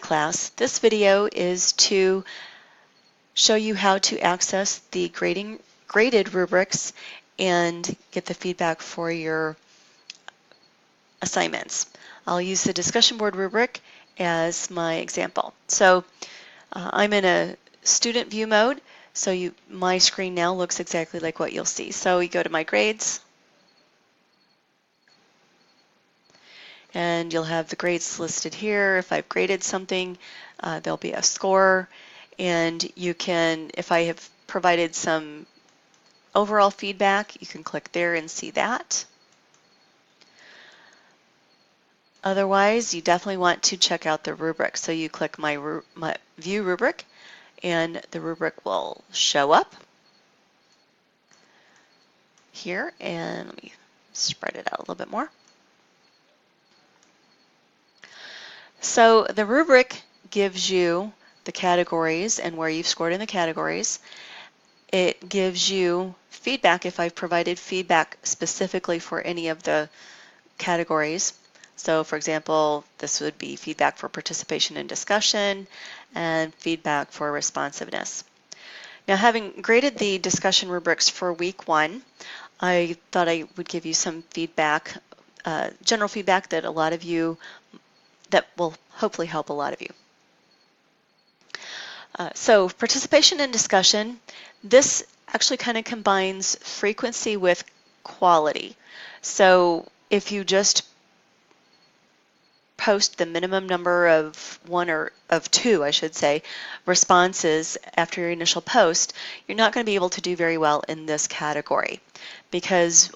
class, this video is to show you how to access the graded rubrics and get the feedback for your assignments. I'll use the discussion board rubric as my example. So I'm in a student view mode, so my screen now looks exactly like what you'll see. So we go to my grades, and you'll have the grades listed here. If I've graded something, there'll be a score, and you can, if I have provided some overall feedback, you can click there and see that. Otherwise, you definitely want to check out the rubric. So you click my view rubric, and the rubric will show up here. And let me spread it out a little bit more. So the rubric gives you the categories and where you've scored in the categories. It gives you feedback if I've provided feedback specifically for any of the categories. So for example, this would be feedback for participation in discussion and feedback for responsiveness. Now, having graded the discussion rubrics for week 1, I thought I would give you some feedback, general feedback that will hopefully help a lot of you. So participation in discussion, this actually kind of combines frequency with quality. So if you just post the minimum number of two, I should say, responses after your initial post, you're not going to be able to do very well in this category because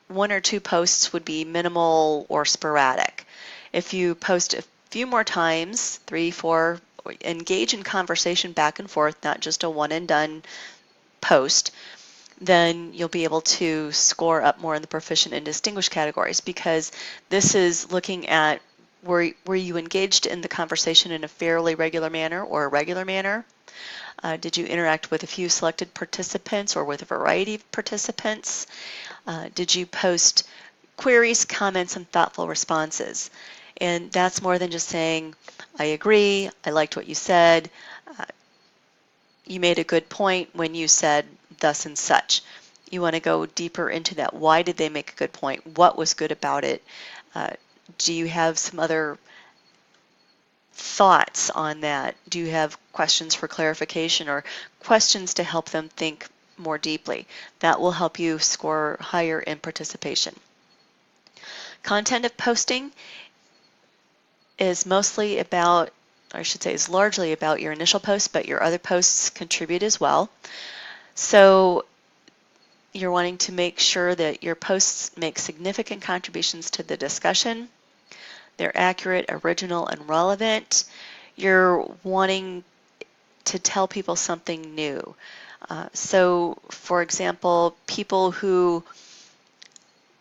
1 or 2 posts would be minimal or sporadic. If you post a few more times, 3, 4, engage in conversation back and forth, not just a one and done post, then you'll be able to score up more in the proficient and distinguished categories, because this is looking at were you engaged in the conversation in a fairly regular manner or a regular manner? Did you interact with a few selected participants or with a variety of participants? Did you post queries, comments, and thoughtful responses? And that's more than just saying, I agree, I liked what you said, you made a good point when you said thus and such. You want to go deeper into that. Why did they make a good point? What was good about it? Do you have some other thoughts on that? Do you have questions for clarification or questions to help them think more deeply? That will help you score higher in participation. Content of posting is mostly about, I should say, is largely about your initial post, but your other posts contribute as well. So you're wanting to make sure that your posts make significant contributions to the discussion. They're accurate, original, and relevant. You're wanting to tell people something new. So, for example, people who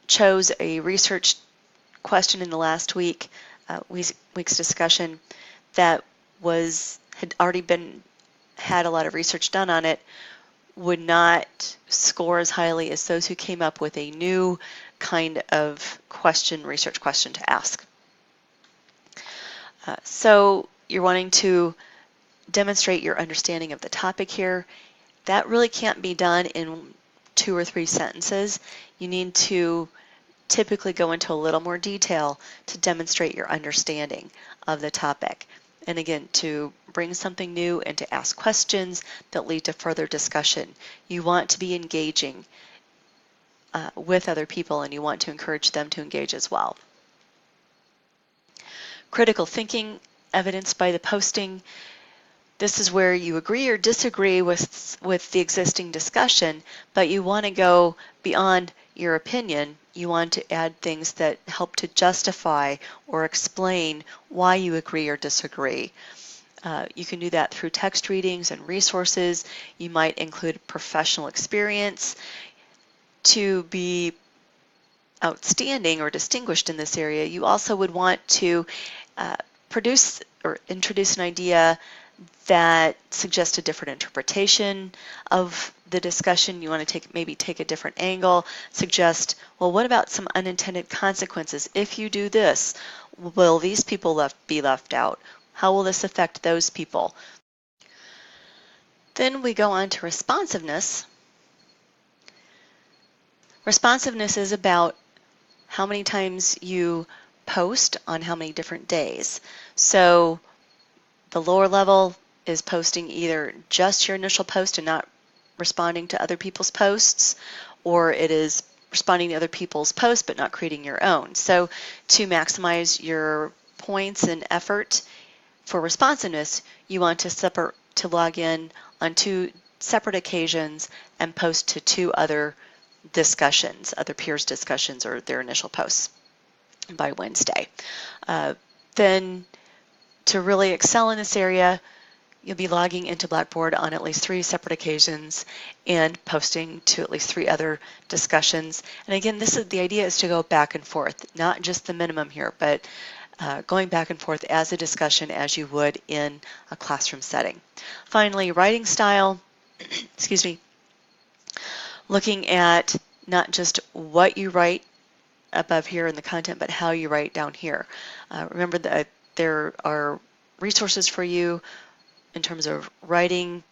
chose a research question in the last week's discussion that had already had a lot of research done on it would not score as highly as those who came up with a new kind of research question to ask. So you're wanting to demonstrate your understanding of the topic here. That really can't be done in 2 or 3 sentences. You need to typically go into a little more detail to demonstrate your understanding of the topic. And again, to bring something new and to ask questions that lead to further discussion. You want to be engaging with other people, and you want to encourage them to engage as well. Critical thinking, evidenced by the posting. This is where you agree or disagree with the existing discussion, but you want to go beyond your opinion. You want to add things that help to justify or explain why you agree or disagree. You can do that through text readings and resources. You might include professional experience. To be outstanding or distinguished in this area, you also would want to produce or introduce an idea that suggests a different interpretation of the discussion. You want to maybe take a different angle, suggest, well, what about some unintended consequences? If you do this, will these people be left out? How will this affect those people? Then we go on to responsiveness. Responsiveness is about how many times you post on how many different days. So the lower level is posting either just your initial post and not responding to other people's posts, or it is responding to other people's posts but not creating your own. So to maximize your points and effort for responsiveness, you want to log in on 2 separate occasions and post to 2 other discussions, other peers' discussions or their initial posts by Wednesday. Then to really excel in this area, you'll be logging into Blackboard on at least 3 separate occasions and posting to at least 3 other discussions. And again, the idea is to go back and forth, not just the minimum here, but going back and forth as a discussion as you would in a classroom setting. Finally, writing style, excuse me, looking at not just what you write above here in the content, but how you write down here. Remember that there are resources for you in terms of writing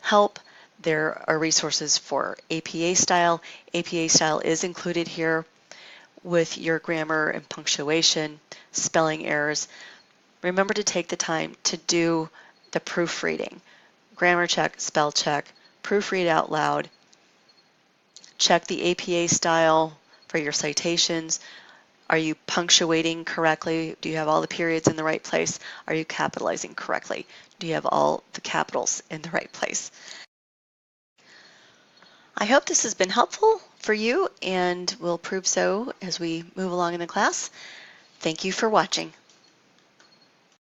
help. There are resources for APA style. APA style is included here with your grammar and punctuation, spelling errors. Remember to take the time to do the proofreading. Grammar check, spell check, proofread out loud. Check the APA style for your citations. Are you punctuating correctly? Do you have all the periods in the right place? Are you capitalizing correctly? Do you have all the capitals in the right place? I hope this has been helpful for you and will prove so as we move along in the class. Thank you for watching.